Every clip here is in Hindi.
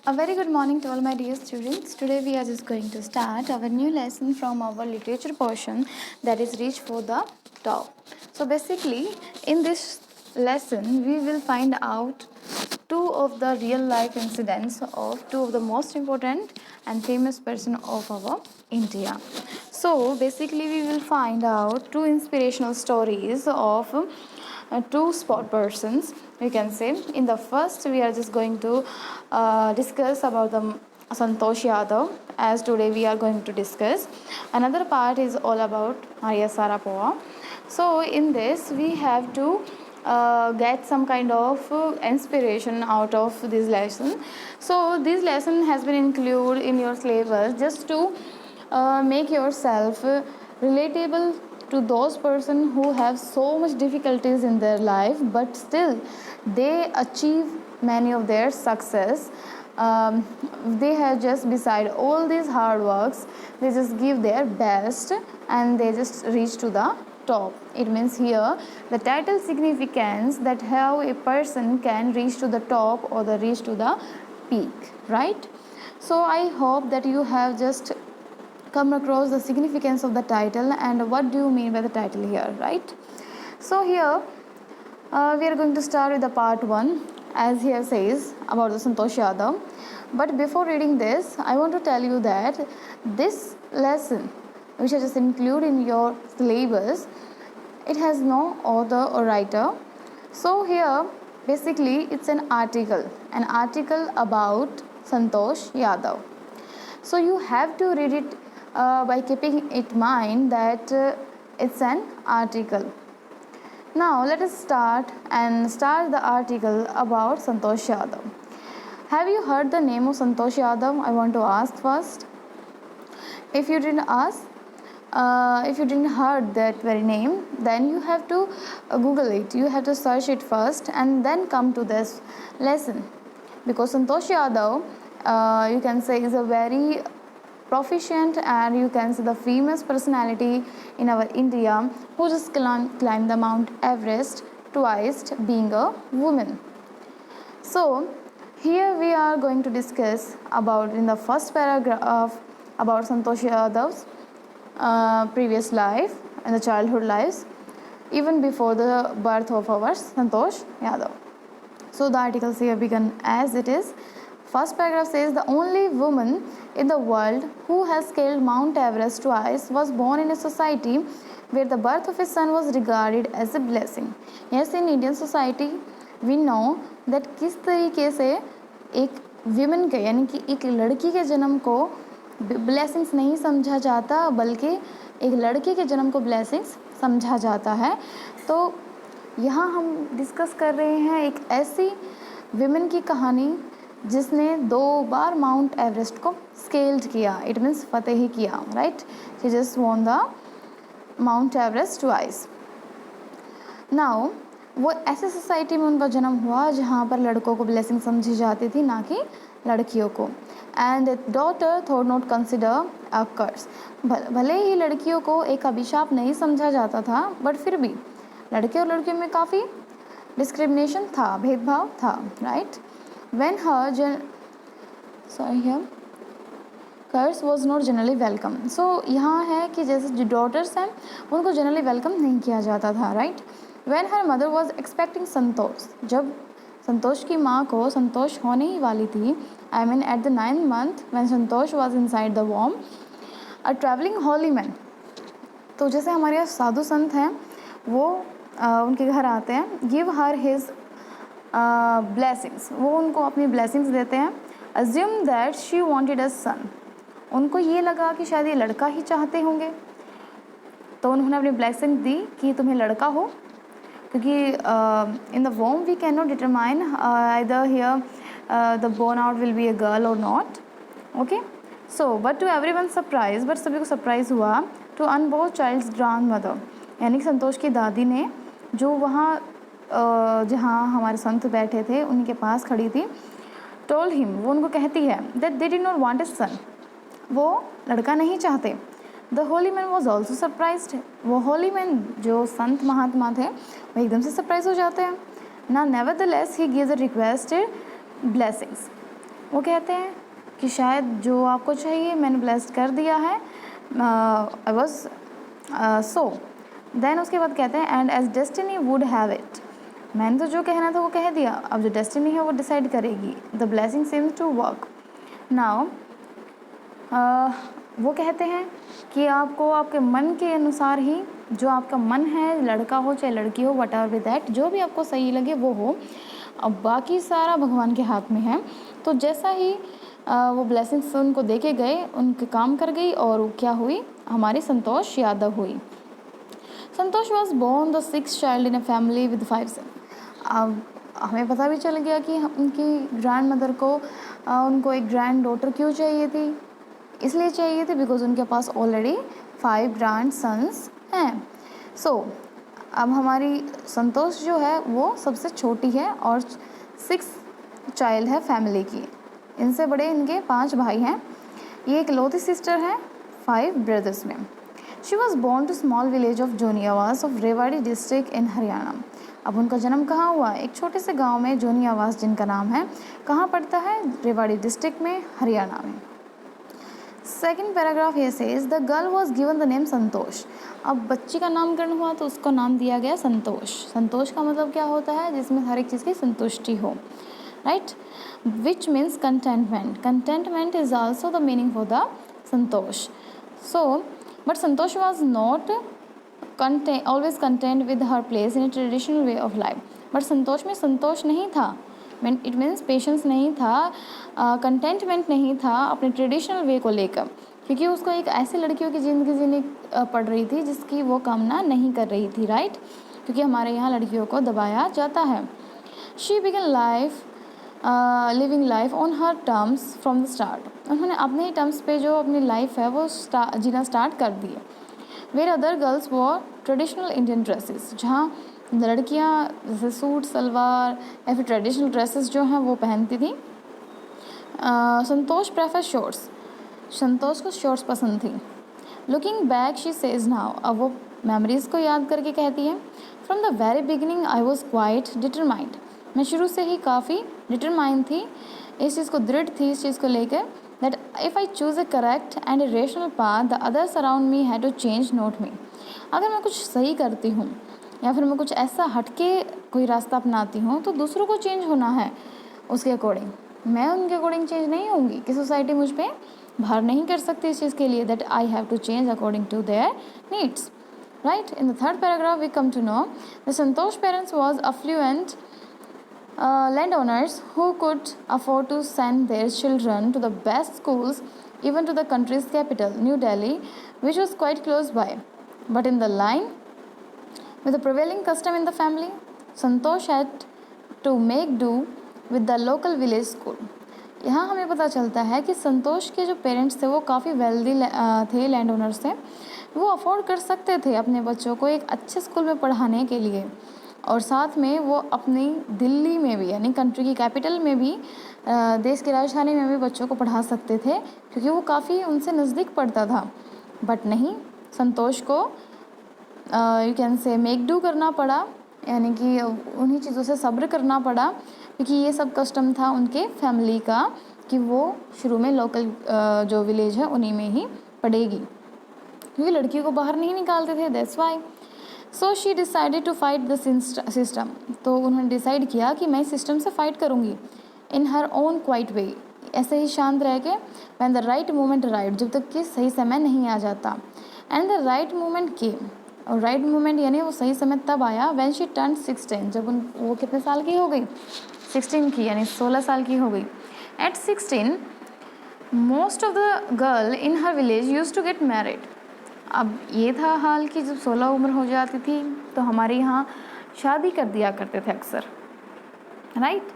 A very good morning to all my dear students. Today we are just going to start our new lesson from our literature portion, that is Reach for the Top. So basically in this lesson we will find out two of the real life incidents of two of the most important and famous person of our India. So basically we will find out two inspirational stories of two sport persons, we can say. In the first we are just going to discuss about the Santosh Yadav, as today we are going to discuss. Another part is all about Maria Sharapova. So in this we have to get some kind of inspiration out of this lesson. So this lesson has been included in your syllabus just to make yourself relatable to those person who have so much difficulties in their life, but still they achieve many of their success. They have just beside all these hard works, they just give their best and they just reach to the top. It means here the title significance that how a person can reach to the top or the reach to the peak, right? So I hope that you have just come across the significance of the title and what do you mean by the title here, right? So here we are going to start with the part 1, as here says about the Santosh Yadav. But before reading this, I want to tell you that this lesson which I just include in your syllabus, it has no author or writer. So here basically it's an article about Santosh Yadav. So you have to read it by keeping in mind that it's an article. Now let us start the article about Santosh Yadav. Have you heard the name of Santosh Yadav? I want to ask first. If you didn't heard that very name, then you have to Google it. You have to search it first and then come to this lesson, because Santosh Yadav you can say is a very proficient and you can say the famous personality in our India who just climbed the Mount Everest twice, being a woman. So here we are going to discuss about in the first paragraph about Santosh Yadav's previous life and the childhood lives, even before the birth of our Santosh Yadav. So the articles here begin as it is. First paragraph says the only woman in the world who has scaled Mount Everest twice was born in a society where the birth of a son was regarded as a blessing. Yes, in Indian society we know that किस तरीके से एक women के यानी कि एक लड़की के जन्म को blessings नहीं समझा जाता, बल्कि एक लड़के के जन्म को blessings समझा जाता है. तो यहाँ हम डिस्कस कर रहे हैं एक ऐसी women की कहानी जिसने 2 बार माउंट एवरेस्ट को स्केल्ड किया. इट मीन्स फतेह ही किया, right? She just won the mount Everest twice. Now वो ऐसे सोसाइटी में उनका जन्म हुआ जहाँ पर लड़कों को ब्लेसिंग समझी जाती थी, ना कि लड़कियों को. एंड डॉटर थोड नॉट कंसिडर अ कर्स. भले ही लड़कियों को एक अभिशाप नहीं समझा जाता था, बट फिर भी लड़के और लड़कियों में काफ़ी डिस्क्रिमिनेशन था, भेदभाव था, right? When her curse was not generally welcome. So यहाँ है कि जैसे जो daughters हैं उनको generally welcome नहीं किया जाता था, right? When her mother was expecting संतोष, जब संतोष की माँ को संतोष होने ही वाली थी, I mean at the 9th month when Santosh was inside the womb, a traveling holy man. तो जैसे हमारे यहाँ साधु संत हैं वो उनके घर आते हैं, give her his ब्लेसिंग्स, वो उनको अपनी ब्लेसिंग्स देते हैं. Assume that she wanted a son. उनको ये लगा कि शायद ये लड़का ही चाहते होंगे, तो उन्होंने अपनी ब्लेसिंग दी कि तुम्हें लड़का हो, क्योंकि in the womb we can not determine either here the born out will be a girl और not. Okay, so but to everyone surprise, but सभी को सरप्राइज हुआ. To unborn child's grand mother, यानी कि संतोष की दादी ने, जो वहाँ जहाँ हमारे संत बैठे थे उनके पास खड़ी थी, टोल्ड हिम, वो उनको कहती है that they did not want a son, वो लड़का नहीं चाहते. The holy man was also surprised. वो होली मैन जो संत महात्मा थे वो एकदम से सरप्राइज हो जाते हैं. ना nevertheless he gives the requested blessings. वो कहते हैं कि शायद जो आपको चाहिए मैंने ब्लेस्ड कर दिया है, आई वॉज सो। देन उसके बाद कहते हैं and as destiny would have it, मैंने तो जो कहना था वो कह दिया, अब जो डेस्टिनी है वो डिसाइड करेगी। The blessing seems to work now. वो कहते हैं कि आपको आपके मन के अनुसार ही, जो आपका मन है, लड़का हो चाहे लड़की हो, वट एवर विद दैट, जो भी आपको सही लगे वो हो, अब बाकी सारा भगवान के हाथ में है। तो जैसा ही वो ब्लेसिंग्स उनको देके गए, उनके काम कर गई, और वो क्या हुई, हमारी संतोष यादव हुई। Santosh was born the 6th child in a family with 5 son. अब हमें पता भी चल गया कि उनकी ग्रैंड मदर को उनको एक ग्रैंड डॉटर क्यों चाहिए थी, इसलिए चाहिए थी बिकॉज उनके पास ऑलरेडी 5 ग्रैंड सन्स हैं। सो अब हमारी संतोष जो है वो सबसे छोटी है और 6 चाइल्ड है फैमिली की। इनसे बड़े इनके 5 भाई हैं, ये एक लौती सिस्टर है 5 ब्रदर्स में। She was born to small village of Joniyawas of Rewari district in Haryana. अब उनका जन्म कहाँ हुआ, एक छोटे से गांव में, जोनियावास जिनका नाम है, कहाँ पड़ता है, रेवाड़ी डिस्ट्रिक्ट में, हरियाणा में। सेकेंड पैराग्राफ ये says the girl was given the name Santosh. अब बच्ची का नामकरण हुआ तो उसको नाम दिया गया संतोष। संतोष का मतलब क्या होता है, जिसमें हर एक चीज़ की संतुष्टि हो, right, which means contentment. Contentment is also the meaning for the Santosh. So but Santosh was not always content with her place in a traditional way of life. But Santosh में संतोष नहीं था, इट मीन्स पेशेंस नहीं था, कंटेंटमेंट नहीं था अपने ट्रेडिशनल वे को लेकर, क्योंकि उसको एक ऐसी लड़कियों की ज़िंदगी जीनी पड़ रही थी जिसकी वो कामना नहीं कर रही थी, राइट, क्योंकि हमारे यहाँ लड़कियों को दबाया जाता है। She began life living life on her terms from the start. उन्होंने अपने ही टर्म्स पे जो अपनी लाइफ है वो जीना स्टार्ट कर दिए। वेयर अदर गर्ल्स वो ट्रेडिशनल इंडियन ड्रेसेस, जहाँ लड़कियाँ जैसे सूट सलवार या फिर ट्रेडिशनल ड्रेसेस जो हैं वो पहनती थी। संतोष प्रेफर शॉर्ट्स, संतोष को शॉर्ट्स पसंद थी। Looking back she says now, अब वो मेमोरीज़ को याद करके कहती है, from the very beginning I was quite determined. मैं शुरू से ही काफ़ी डिटरमाइंड थी, इस चीज़ को दृढ़ थी, इस चीज़ को लेकर, that if I choose a correct and a rational path the others around me had to change not me. अगर मैं कुछ सही करती हूँ या फिर मैं कुछ ऐसा हटके कोई रास्ता अपनाती हूँ तो दूसरों को चेंज होना है उसके अकॉर्डिंग, मैं उनके अकॉर्डिंग चेंज नहीं होंगी, कि सोसाइटी मुझ पर भार नहीं कर सकती इस चीज़ के लिए, that I have to change according to their needs, right. In the third paragraph we come to know the Santosh parents was affluent landowners who could afford to send their children to the best schools, even to the country's capital, New Delhi, which was quite close by. But in the line with the prevailing custom in the family, Santosh had to make do with the local village school. यहाँ हमें पता चलता है कि संतोष के जो पेरेंट्स थे वो काफ़ी वेल्दी थे, लैंड ओनर्स थे, वो अफोर्ड कर सकते थे अपने बच्चों को एक अच्छे स्कूल में पढ़ाने के लिए, और साथ में वो अपनी दिल्ली में भी, यानी कंट्री की कैपिटल में भी, देश की राजधानी में भी बच्चों को पढ़ा सकते थे, क्योंकि वो काफ़ी उनसे नज़दीक पड़ता था। बट नहीं, संतोष को you can say make do करना पड़ा, यानी कि उन्हीं चीज़ों से सब्र करना पड़ा, क्योंकि ये सब कस्टम था उनके फैमिली का कि वो शुरू में लोकल जो विलेज है उन्हीं में ही पढ़ेगी, क्योंकि लड़कियों को बाहर नहीं निकालते थे, that's why. So she decided to fight the system. तो उन्होंने डिसाइड किया कि मैं सिस्टम से फाइट करूँगी, इन हर ओन क्वाइट वे, ऐसे ही शांत रह के, when the right moment right, जब तक कि सही समय नहीं आ जाता, एंड द राइट मोमेंट केम, और राइट मोमेंट यानी वो सही समय तब आया व्हेन शी टर्न 16, जब वो कितने साल की हो गई, 16 की, यानी 16 साल की हो गई। At 16 most of the girl in her village use to get married. अब ये था हाल कि जब 16 उम्र हो जाती थी तो हमारे यहाँ शादी कर दिया करते थे अक्सर, right.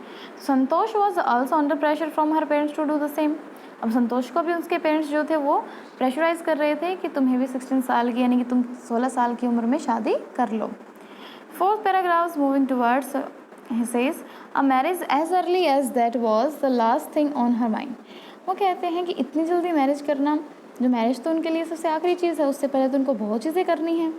Santosh was also under pressure from her parents to do the same. अब संतोष को भी उसके पेरेंट्स जो थे वो प्रेशराइज कर रहे थे कि तुम्हें भी 16 साल की, यानी कि तुम 16 साल की उम्र में शादी कर लो। Fourth paragraph moving towards he says a marriage as early as that was the last thing on her mind। वो कहते हैं कि इतनी जल्दी मैरिज करना, जो मैरिज तो उनके लिए सबसे आखिरी चीज़ है, उससे पहले तो उनको बहुत चीज़ें करनी हैं।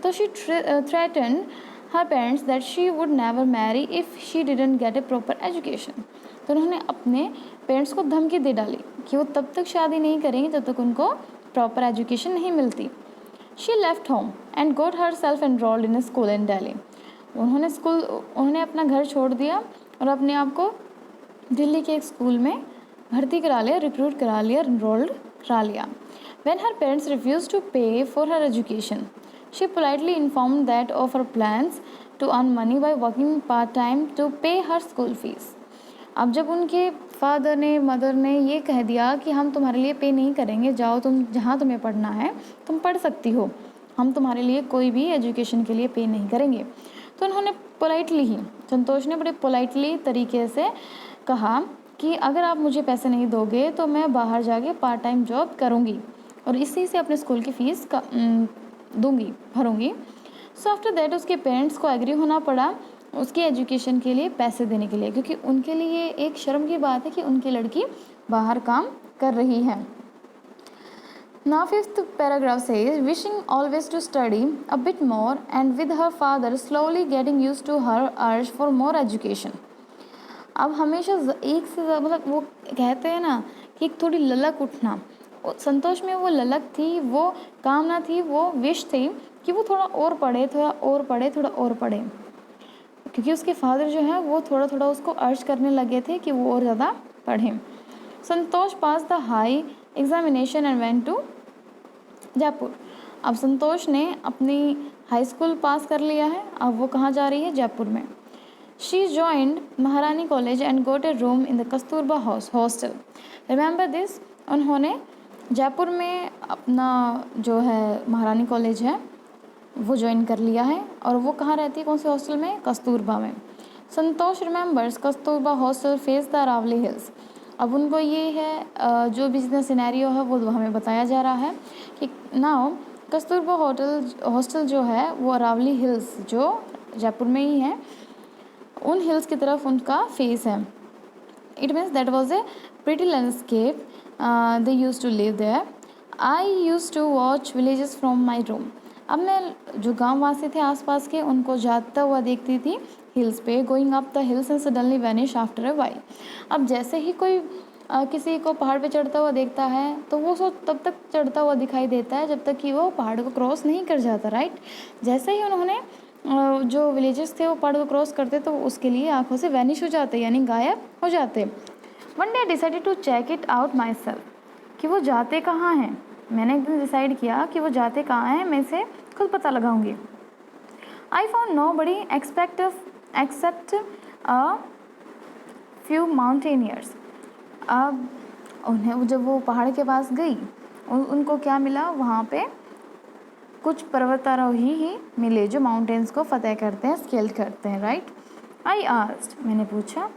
तो she threatened her parents that she would never marry if she didn't get a proper education। तो उन्होंने अपने पेरेंट्स को धमकी दे डाली कि वो तब तक शादी नहीं करेंगे जब तक उनको प्रॉपर एजुकेशन नहीं मिलती। She left home and got herself enrolled in school in Delhi. उन्होंने अपना घर छोड़ दिया और अपने आप को दिल्ली के एक स्कूल में भर्ती करा लिया, रिक्रूट करा लिया, एनरोल्ड करा लिया। When her parents refused to pay for her education, she politely informed that of her plans to earn money by working part-time to pay her school fees. अब जब उनके फादर ने, मदर ने ये कह दिया कि हम तुम्हारे लिए पे नहीं करेंगे, जाओ तुम जहाँ तुम्हें पढ़ना है तुम पढ़ सकती हो, हम तुम्हारे लिए कोई भी एजुकेशन के लिए पे नहीं करेंगे, तो उन्होंने पोलाइटली ही, संतोष ने बड़े पोलाइटली तरीके से कहा कि अगर आप मुझे पैसे नहीं दोगे तो मैं बाहर जाके पार्ट टाइम जॉब करूँगी और इसी से अपने स्कूल की फ़ीस का दूंगी, भरूंगी। सो आफ्टर दैट उसके पेरेंट्स को एग्री होना पड़ा उसकी एजुकेशन के लिए पैसे देने के लिए, क्योंकि उनके लिए एक शर्म की बात है कि उनकी लड़की बाहर काम कर रही है। Now fifth paragraph says, wishing always to study a bit more and with her father slowly getting used to her urge for more education. अब हमेशा एक से मतलब वो कहते हैं ना कि एक थोड़ी ललक उठना, संतोष में वो ललक थी, वो कामना थी, वो विश थी कि वो थोड़ा और पढ़े, थोड़ा और पढ़े, थोड़ा और पढ़े, क्योंकि उसके फादर जो है वो थोड़ा थोड़ा उसको अर्ज करने लगे थे कि वो और ज़्यादा पढ़ें। Santosh pass the high examination and went to Jaipur. अब संतोष ने अपनी हाई स्कूल पास कर लिया है, अब वो कहाँ जा रही है? जयपुर में। She joined Maharani College and got a room in the Kasturba hostel. Remember this, उन्होंने जयपुर में अपना जो है महारानी कॉलेज है वो ज्वाइन कर लिया है, और वो कहाँ रहती है, कौन से हॉस्टल में? कस्तूरबा में। Santosh remembers Kasturba hostel face the Aravalli hills. अब उनको ये है जो बिजनेस सिनेरियो है वो हमें बताया जा रहा है कि नाउ कस्तूरबा हॉस्टल जो है वो अरावली हिल्स जो जयपुर में ही है, उन हिल्स की तरफ उनका फेस है। It means that was a pretty landscape they used to live there. I used to watch villages from my room. अब मैं जो गाँव वासी थे आसपास के उनको जाता हुआ देखती थी हिल्स पे, going up the hills and suddenly vanish after a while. अब जैसे ही कोई किसी को पहाड़ पे चढ़ता हुआ देखता है तो वो तब तक चढ़ता हुआ दिखाई देता है जब तक कि वो पहाड़ को क्रॉस नहीं कर जाता, राइट। जैसे ही उन्होंने जो विलेजेस थे वो पहाड़ को क्रॉस करते तो उसके लिए आँखों से वैनिश हो जाते, यानी गायब हो जाते। One day I decided to check it out myself, कि वो जाते कहाँ हैं। मैंने एक दिन डिसाइड किया कि वो जाते कहाँ हैं, मैं इसे खुद पता लगाऊंगी। I found nobody except a few mountaineers. अब उन्हें जब वो पहाड़ के पास गई उनको क्या मिला, वहाँ पे कुछ पर्वतारोही ही मिले जो माउंटेन्स को फतेह करते हैं, स्केल करते हैं, राइट। आई आस्क्ड, मैंने पूछा,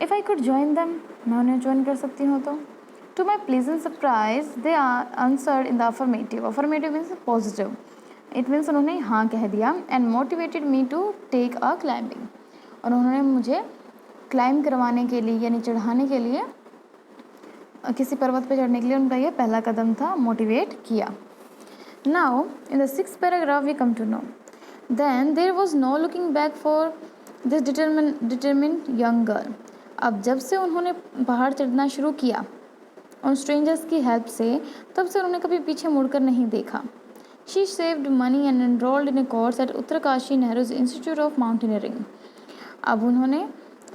if I could join them, मैं उन्हें ज्वाइन कर सकती हूँ तो। To my pleasant surprise they answered in the affirmative. Affirmative means positive, it means उन्होंने हाँ कह दिया। And motivated me to take a climbing, और उन्होंने मुझे क्लाइंब करवाने के लिए यानी चढ़ाने के लिए, किसी पर्वत पर चढ़ने के लिए उनका यह पहला कदम था, मोटिवेट किया। Now in the 6th paragraph we come to know, then there was no looking back for this determined young girl. अब जब से उन्होंने पहाड़ चढ़ना शुरू किया उन स्ट्रेंजर्स की हेल्प से, तब से उन्होंने कभी पीछे मुड़कर नहीं देखा। She saved money and enrolled in A course eight Uttarkashi Nehru's institute of mountaineering. अब उन्होंने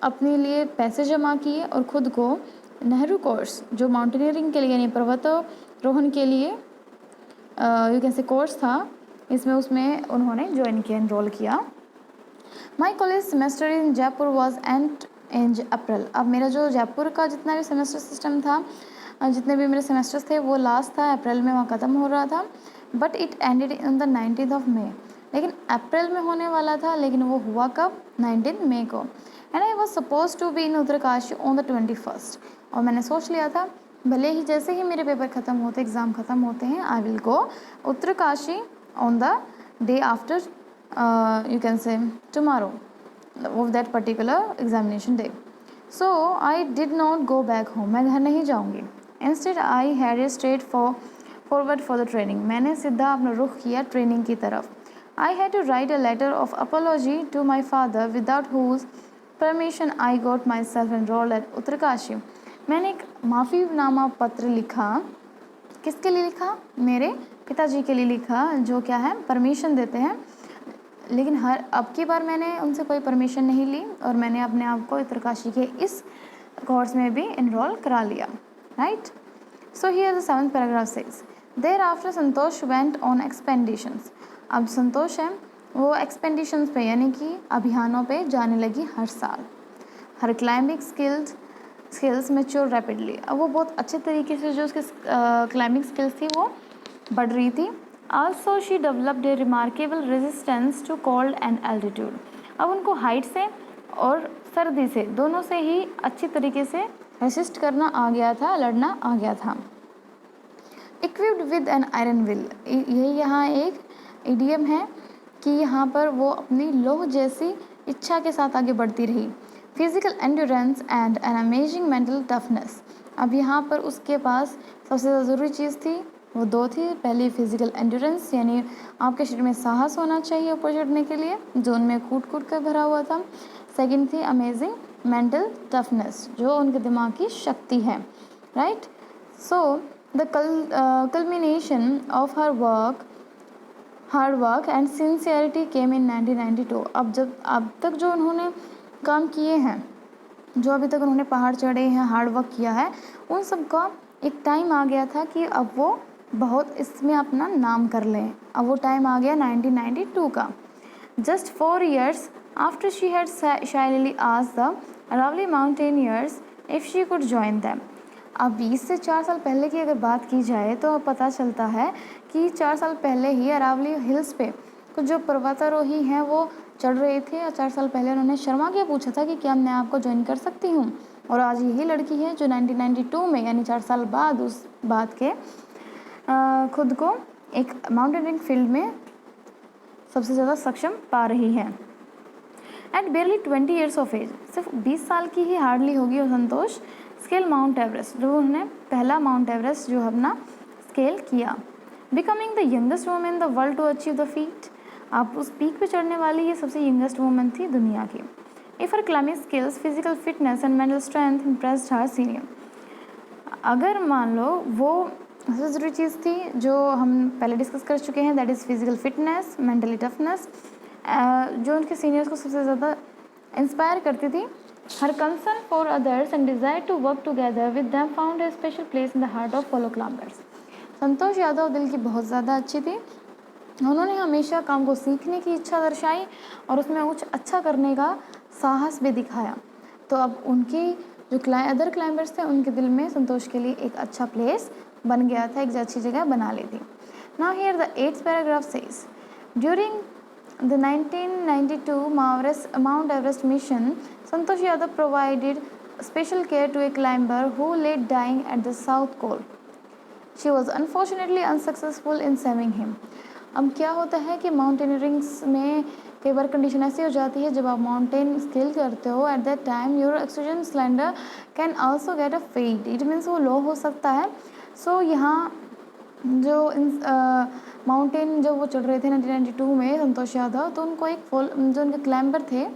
अपने लिए पैसे जमा किए और खुद को नेहरू कोर्स जो माउंटेनियरिंग के लिए यानी पर्वतारोहण के लिए यू कैन से कोर्स था, उसमें उन्होंने ज्वाइन किया, एनरोल किया। My college semester in Jaipur was and in April. अब मेरा जो जयपुर का जितना भी सेमेस्टर सिस्टम था, जितने भी मेरे सेमेस्टर्स थे वो लास्ट था, अप्रैल में वहाँ ख़त्म हो रहा था। But it ended in the 19th of May, लेकिन अप्रैल में होने वाला था, लेकिन वो हुआ कब? 19 मई को। And I was suppose to be in Uttarkashi on the 21st, और मैंने सोच लिया था भले ही जैसे ही मेरे पेपर ख़त्म होते, एग्ज़ाम ख़त्म होते हैं, I will go Uttarkashi on the day after you can say tomorrow of that particular examination day. So I did not go back home. मैं घर नहीं जाऊँगी. Instead I headed straight forward for the training. मैंने सीधा अपना रुख किया ट्रेनिंग की तरफ. I had to write a letter of apology to my father without whose permission I got myself enrolled at Uttarkashi. मैंने एक माफ़ीनामा पत्र लिखा। किसके लिए लिखा? मेरे पिताजी के लिए लिखा, जो क्या है परमिशन देते हैं, लेकिन अब की बार मैंने उनसे कोई परमिशन नहीं ली और मैंने अपने आप को उत्तरकाशी के इस कोर्स में भी इनरोल करा लिया, right. So here the 7th paragraph says, thereafter Santosh went on expeditions. अब संतोष है वो एक्सपेंडिशंस पे यानी कि अभियानों पे जाने लगी हर साल। हर क्लाइंबिंग स्किल्स मैच्योर रैपिडली। अब वो बहुत अच्छे तरीके से जो उसके क्लाइंबिंग स्किल्स थी वो बढ़ रही थी। Also she developed a remarkable resistance to cold and altitude. अब उनको हाइट से और सर्दी से दोनों से ही अच्छी तरीके से रेसिस्ट करना आ गया था, लड़ना आ गया था। Equipped with an iron will, यही यहाँ एक इडियम है कि यहाँ पर वो अपनी लोह जैसी इच्छा के साथ आगे बढ़ती रही। Physical endurance and an amazing mental toughness. अब यहाँ पर उसके पास सबसे ज़्यादा ज़रूरी चीज़ थी वो दो थी। पहली फिजिकल एंड्योरेंस यानी आपके शरीर में साहस होना चाहिए ऊपर चढ़ने के लिए, जो उनमें कूट कर भरा हुआ था। सेकंड थी अमेजिंग मेंटल टफनेस, जो उनके दिमाग की शक्ति है, right. So the culmination of her hard work and sincerity came in 1992। अब तक जो उन्होंने काम किए हैं, जो अभी तक उन्होंने पहाड़ चढ़े हैं, हार्ड वर्क किया है, उन सब का एक टाइम आ गया था कि अब वो बहुत इसमें अपना नाम कर लें। अब वो टाइम आ गया 1992 का। Just 4 years after she had shyly asked the Aravalli mountaineers if she could join them. अब 20 से 4 साल पहले की अगर बात की जाए तो पता चलता है कि 4 साल पहले ही अरावली हिल्स पे कुछ जो पर्वतारोही हैं वो चढ़ रहे थे और 4 साल पहले उन्होंने शर्मा के पूछा था कि क्या मैं आपको ज्वाइन कर सकती हूँ। और आज यही लड़की है जो 1992 में यानी 4 साल बाद उस बात के खुद को एक माउंटेनियरिंग फील्ड में सबसे ज़्यादा सक्षम पा रही है। At barely 20 years of age, सिर्फ 20 साल की ही हार्डली होगी और संतोष स्केल माउंट एवरेस्ट, जो उन्होंने पहला माउंट एवरेस्ट जो अपना स्केल किया। Becoming the youngest women in the world to achieve the feat. आप उस पीक पे चढ़ने वाली ये सबसे यंगेस्ट वुमेन थी दुनिया की। If her climbing skills, physical fitness and mental strength impressed her senior. अगर मान लो वो सबसे ज़रूरी चीज़ थी जो हम पहले डिस्कस कर चुके हैं, that is physical fitness, mentally toughness, जो उनके सीनियर्स को सबसे ज़्यादा इंस्पायर करती थी। Her concern for others and desire to work together with them found a special place in the heart of fellow climbers. Santosh Yadav दिल की बहुत ज़्यादा अच्छी थी। उन्होंने हमेशा काम को सीखने की इच्छा दर्शाई और उसमें कुछ अच्छा करने का साहस भी दिखाया। तो अब उनकी जो अदर क्लाइंबर्स थे उनके दिल में संतोष के लिए एक अच्छा प्लेस बन गया था, एक अच्छी जगह बना ली थी। Now here the 8th paragraph says, during the 1992 Mount Everest mission, Santosh Yadav provided special care to a climber who lay dying at the South Pole. She was unfortunately unsuccessful in saving him. अब क्या होता है कि माउंटेनियरिंग्स में कई बार कंडीशन ऐसी हो जाती है, जब आप माउंटेन स्केल करते हो at that time your oxygen cylinder can also get a fade, it means वो लो हो सकता है। सो यहाँ जो माउंटेन जब वो चढ़ रहे थे 1992 में संतोष यादव, तो उनको एक जो उनके क्लाइंबर थे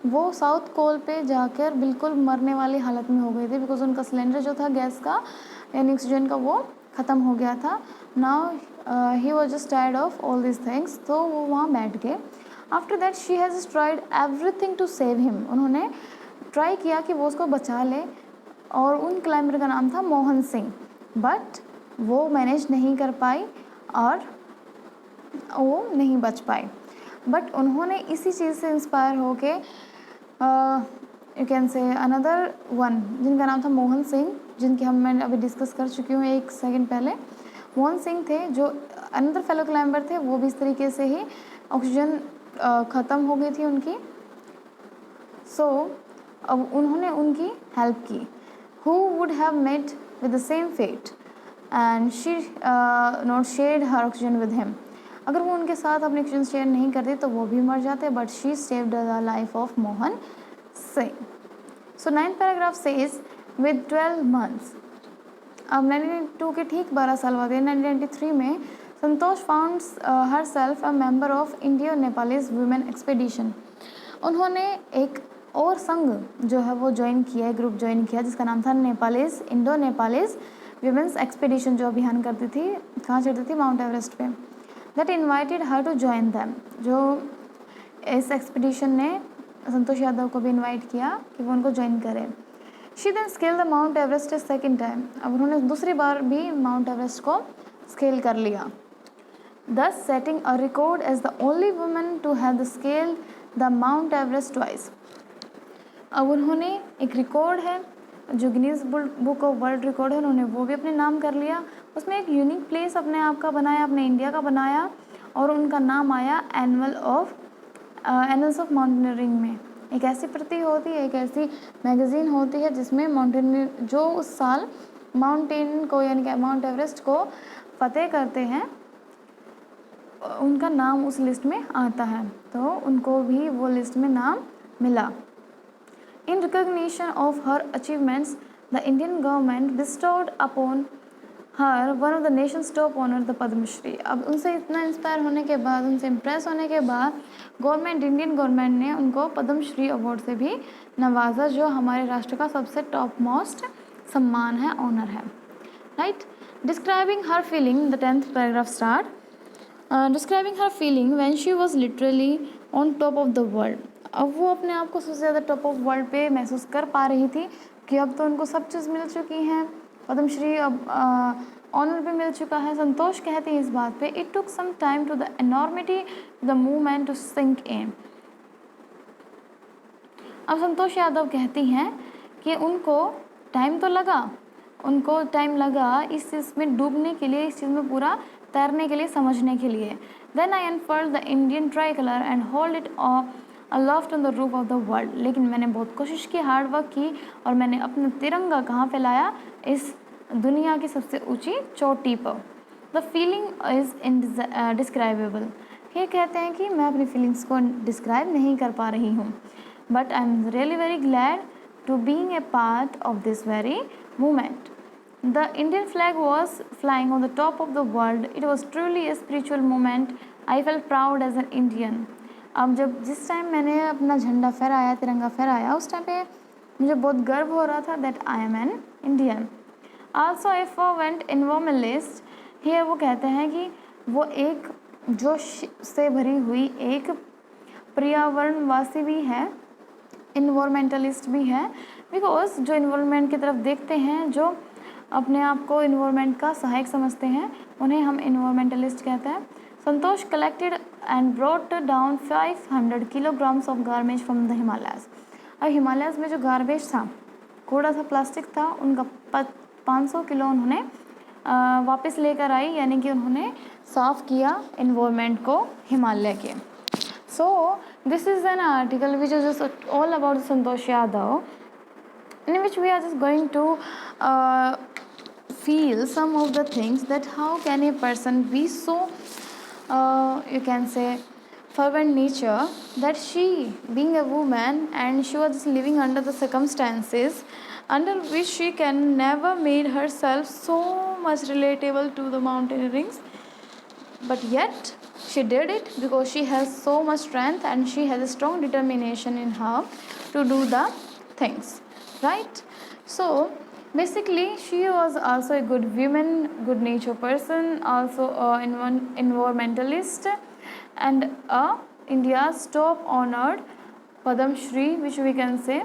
वो साउथ पोल पे जाकर बिल्कुल मरने वाली हालत में हो गए थे, बिकॉज उनका सिलेंडर जो था गैस का यानी ऑक्सीजन का वो ख़त्म हो गया था। Now he was just tired of all this things, तो वो वहाँ बैठ गए। After that she has tried everything to save him. उन्होंने ट्राई किया कि वो उसको बचा ले, और उन क्लाइंबर का नाम था मोहन सिंह, बट वो मैनेज नहीं कर पाई और वो नहीं बच पाए। बट उन्होंने इसी चीज़ से इंस्पायर होके you can say another one, जिनका नाम था मोहन सिंह, जिनकी मैंने अभी डिस्कस कर चुकी हूँ एक सेकंड पहले। मोहन सिंह थे जो अनदर फेलो क्लाइंबर थे, वो भी इस तरीके से ही ऑक्सीजन ख़त्म हो गई थी उनकी। सो अब उन्होंने उनकी हेल्प की। Who would have met with the same fate and she not shared her oxygen with him. अगर वो उनके साथ अपने ऑक्सीजन शेयर नहीं करते तो वो भी मर जाते, but she saved the life of Mohan Singh. So 9th paragraph says with 12 months। अब 1992 के ठीक 12 साल बाद 1993 में Santosh found herself a member of Indo Nepalese women expedition. उन्होंने एक और संघ जो है वो ज्वाइन किया है, ग्रुप ज्वाइन किया जिसका नाम था Nepalese Indo Nepalese women's expedition, जो अभियान करती थी, कहाँ चढ़ती थी, माउंट एवरेस्ट पे। That invited her to join them, जो इस एक्सपीडिशन ने संतोष यादव को भी इन्वाइट किया कि वो उनको ज्वाइन करें। She then scale the mount Everest second time, अब उन्होंने दूसरी बार भी माउंट एवरेस्ट को स्केल कर लिया, thus setting a record as the only woman to have scaled the Mount Everest twice। अब उन्होंने एक रिकॉर्ड है जो Guinness book of world record है, उन्होंने वो भी अपने नाम कर लिया, उसमें एक यूनिक प्लेस अपने आप का बनाया, अपने इंडिया का बनाया, और उनका नाम आया एनल्स ऑफ माउंटेनियरिंग में। एक ऐसी प्रति होती है, एक ऐसी मैगज़ीन होती है जिसमें माउंटेनियर जो उस साल माउंटेन को यानी कि माउंट एवरेस्ट को फतेह करते हैं उनका नाम उस लिस्ट में आता है, तो उनको भी वो लिस्ट में नाम मिला। In recognition of her achievements the Indian government bestowed upon her one of the nations top honour the Padma Shri. अब उनसे इतना इंस्पायर होने के बाद, उनसे इम्प्रेस होने के बाद इंडियन गवर्नमेंट ने उनको पद्मश्री अवार्ड से भी नवाजा, जो हमारे राष्ट्र का सबसे टॉप मोस्ट सम्मान है, ऑनर है, right. Describing her feeling, the 10th paragraph start, describing her feeling when she was literally on top of the world. अब वो अपने आप को सबसे ज़्यादा टॉप ऑफ वर्ल्ड पे महसूस कर पा रही थी कि अब तो उनको सब चीज़ मिल चुकी हैं, पद्मश्री अब ऑनर भी मिल चुका है। संतोष कहते हैं इस बात पे, it took some time to the enormity the movement to sink in. अब संतोष यादव कहती हैं कि उनको टाइम तो लगा, उनको टाइम लगा इस चीज़ में डूबने के लिए, इस चीज़ में पूरा तैरने के लिए, समझने के लिए। Then I unfurled the Indian tricolour and hold it aloft on the roof of the world. लेकिन मैंने बहुत कोशिश की, हार्ड वर्क की, और मैंने अपना तिरंगा कहाँ फैलाया, इस दुनिया की सबसे ऊंची चोटी पर। The feeling is describable. ये कहते हैं कि मैं अपनी फीलिंग्स को डिस्क्राइब नहीं कर पा रही हूँ, but I am really very glad to being a part of this very movement. The Indian flag was flying on the top of the world. It was truly a spiritual moment. I felt proud as an Indian. अब जिस टाइम मैंने अपना झंडा फहराया, तिरंगा फहराया, उस टाइम पे मुझे बहुत गर्व हो रहा था that I am an Indian. Also a fervent environmentalist. Here वो कहते हैं कि वो एक जोश से भरी हुई एक पर्यावरणवासी भी है, इन्वायरमेंटलिस्ट भी है, बिकॉज जो इन्वायरमेंट की तरफ देखते हैं, जो अपने आप को इन्वायरमेंट का सहायक समझते हैं, उन्हें हम इन्वायरमेंटलिस्ट कहते हैं। Santosh collected and brought down 500 kilograms of garbage from the Himalayas. अब हिमालयाज में जो गार्बेज था, कूड़ा था, प्लास्टिक था, उनका 500 किलो उन्होंने वापस लेकर आई, यानी कि उन्होंने साफ़ किया इन्वायरमेंट को हिमालय के। So this is an article which is just all about Santosh Yadav, in which we are just going to feel some of the things that how can a person be so you can say fervent nature that she being a woman and she was living under the circumstances under which she can never made herself so much relatable to the mountaineering, but yet she did it because she has so much strength and she has a strong determination in her to do the things, right? So basically she was also a good woman, good nature person, also an environmentalist, and India's top honored Padam Shri, which we can say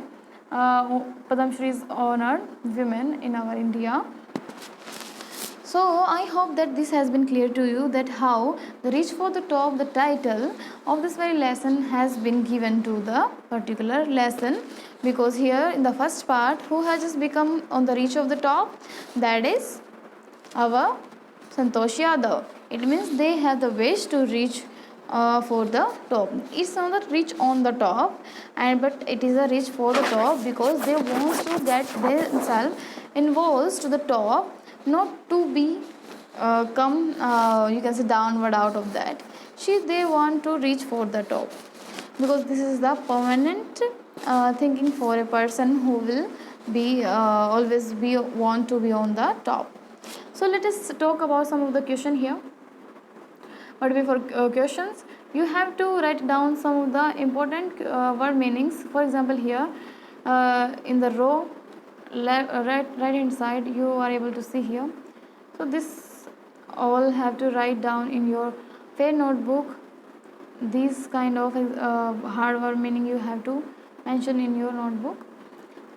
Padam Shri is honored women in our India. So I hope that this has been clear to you that how the reach for the top, the title of this very lesson has been given to the particular lesson, because here in the first part who has just become on the reach of the top, that is our Santosh Yadav. It means they have the wish to reach for the top. It's not a reach on the top, but it is a reach for the top because they want to get themselves involved to the top, not to be come you can say downward out of that. They want to reach for the top because this is the permanent thinking for a person who will be always be want to be on the top. So let us talk about some of the question here. But before questions, you have to write down some of the important word meanings. For example, here in the row right hand side you are able to see here. So this all have to write down in your fair notebook. These kind of hard word meaning you have to mention in your notebook.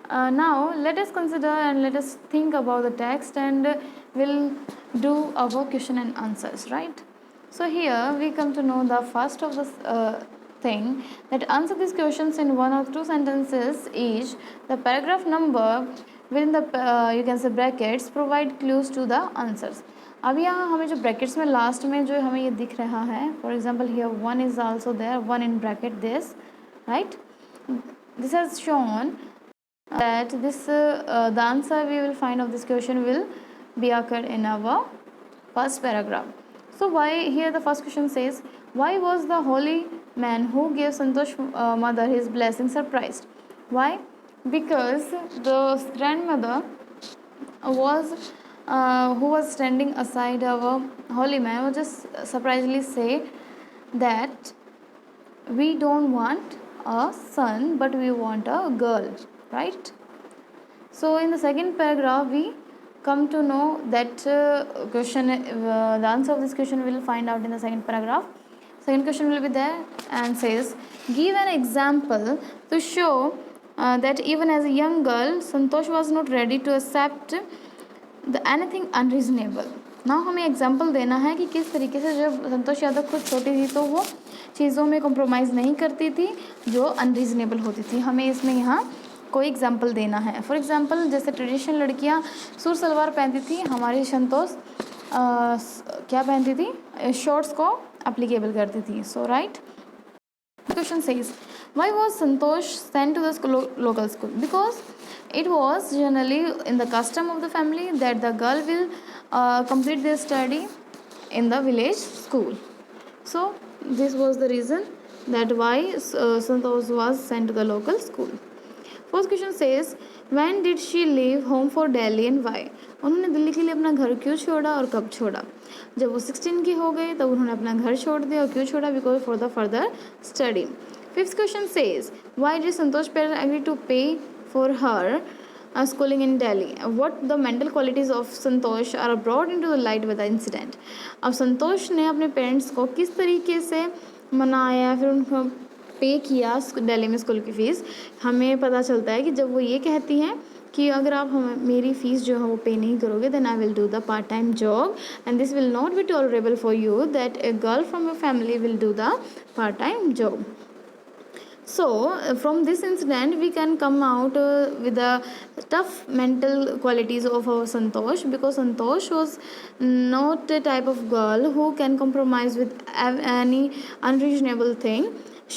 Now let us consider and let us think about the text, and we'll do our question and answers, right? So here we come to know the first of this thing, that answer these questions in one or two sentences each. The paragraph number within the you can say brackets provide clues to the answers. अब यहाँ हमें जो ब्रैकेट्स में लास्ट में जो हमें ये दिख रहा है, for example here one is also there, one in bracket this, right, this has shown that this the answer we will find of this question will be occurred in our first paragraph. So why here the first question says, why was the holy man who gave Santosh mother his blessing surprised? Why? Because the grandmother was who was standing aside our holy man was just surprisingly say that we don't want a son but we want a girl, right? So in the second paragraph we come to know that question the answer of this question we will find out in the second paragraph. Second question will be there and says, give an example to show that even as a young girl Santosh was not ready to accept the anything unreasonable. ना हमें एग्जाम्पल देना है कि किस तरीके से जब संतोष यादव खुद छोटी थी तो वो चीज़ों में कॉम्प्रोमाइज़ नहीं करती थी जो अनरीजनेबल होती थी. हमें इसमें यहाँ कोई एग्जाम्पल देना है. फॉर एग्जाम्पल जैसे ट्रेडिशनल लड़कियाँ सूट सलवार पहनती थी, हमारी संतोष क्या पहनती थी, शॉर्ट्स को अप्लीकेबल करती थी. सो right, question says, why was Santosh sent to the local school? Because it was generally in the custom of the family that the girl will complete their study in the village school. So this was the reason that why Santosh was sent to the local school. First question says, when did she leave home for Delhi and why? उन्होंने दिल्ली के लिए अपना घर क्यों छोड़ा और कब छोड़ा? जब वो 16 की हो गई तब उन्होंने अपना घर छोड़ दिया. और क्यों छोड़ा? Because for the further study. Fifth question says, why did Santosh parents agree to pay for her schooling in Delhi? What the mental qualities of Santosh are brought into the light with the incident? अब संतोष ने अपने पेरेंट्स को किस तरीके से मनाया, फिर उनको पे किया दिल्ली में स्कूल की फ़ीस. हमें पता चलता है कि जब वो ये कहती हैं कि अगर आप मेरी फ़ीस जो है वो पे नहीं करोगे then I will do the part time job and this will not be tolerable for you that a girl from your family will do the part time job. So from this incident we can come out with the tough mental qualities of our Santosh, because Santosh was not a type of girl who can compromise with any unreasonable thing.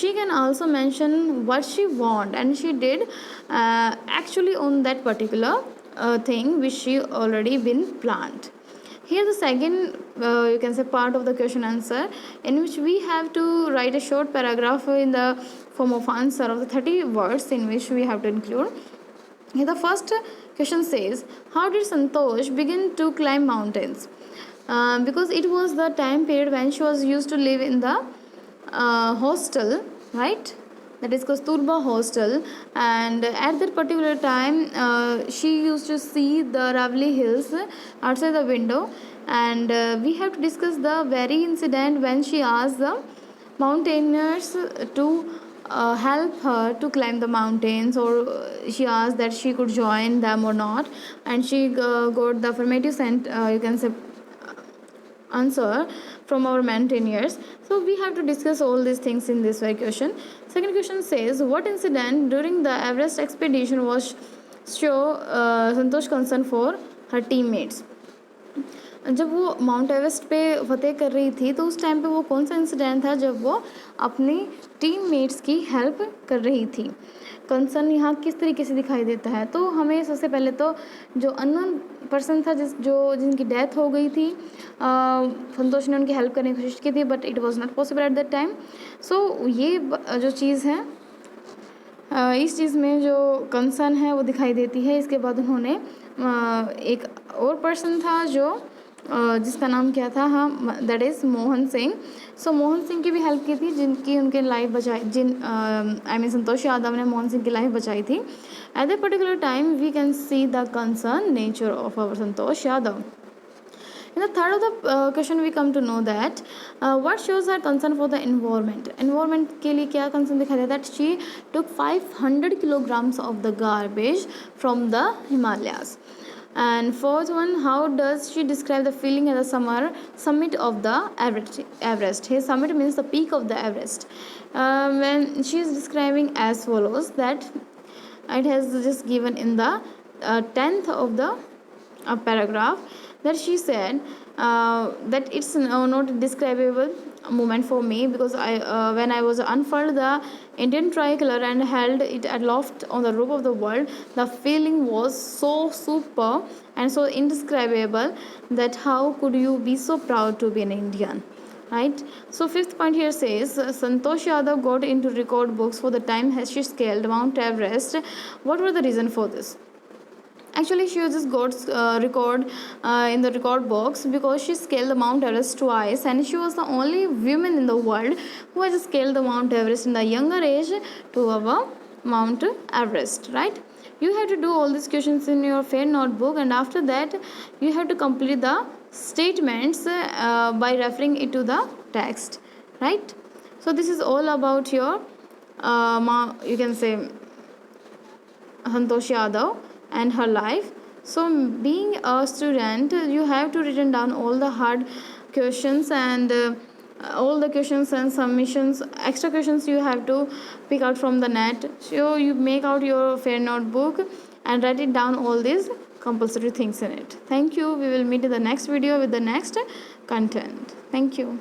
She can also mention what she want and she did actually on that particular thing which she already been planned. Here the second you can say part of the question answer, in which we have to write a short paragraph in the form of answer of the 30 words in which we have to include. Here the first question says, how did Santosh begin to climb mountains? Because it was the time period when she was used to live in the hostel, right? That is Kasturba hostel, and at that particular time she used to see the Ravli hills outside the window, and we have to discuss the very incident when she asked the mountaineers to help her to climb the mountains, or she asked that she could join them or not, and she got the affirmative you can say answer from our mountaineers. So we have to discuss all these things in this very question. Second question says, what incident during the Everest expedition was show Santosh concern for her teammates? जब वो माउंट एवरेस्ट पे फतेह कर रही थी तो उस टाइम पे वो कौन सा इंसिडेंट था जब वो अपनी टीममेट्स की हेल्प कर रही थी? कंसर्न यहाँ किस तरीके से दिखाई देता है? तो हमें सबसे पहले तो जो अननोन पर्सन था जिनकी डेथ हो गई थी, संतोष ने उनकी हेल्प करने की कोशिश की थी but it was not possible at that time. So ये जो चीज़ है इस चीज़ में जो कंसर्न है वो दिखाई देती है. इसके बाद उन्होंने एक और पर्सन था जो जिसका नाम क्या था, हाँ, दैट इज़ मोहन सिंह। सो मोहन सिंह की भी हेल्प की थी, जिनकी उनके लाइफ बचाई, आई मीन संतोष यादव ने मोहन सिंह की लाइफ बचाई थी। At the particular time we can see the concern nature of our Santosh Yadav. In the third of the question, we come to know that what shows her concern for the environment. Environment के लिए क्या concern दिखाई देता है? That she took 500 kilograms of the garbage from the Himalayas. And fourth one, how does she describe the feeling at the summit of the Everest? Here, summit means the peak of the Everest. When she is describing as follows, that it has just given in the 10th of the paragraph, that she said that it's not a describable moment for me, because I when I was unfurled the Indian tricolor and held it aloft on the roof of the world, the feeling was so super and so indescribable that how could you be so proud to be an Indian, right? So fifth point here says Santosh Yadav got into record books for the time has she scaled Mount Everest. What were the reason for this? Actually, she just got record in the record box because she scaled the Mount Everest twice, and she was the only woman in the world who has scaled the Mount Everest in the younger age to our Mount Everest, right? You have to do all these questions in your fair notebook, and after that you have to complete the statements by referring it to the text, right? So this is all about your you can say Santosh Yadav and her life. So being a student, you have to written down all the hard questions and all the questions and submissions, extra questions you have to pick out from the net. So you make out your fair notebook and write it down all these compulsory things in it. Thank you. We will meet in the next video with the next content. Thank you.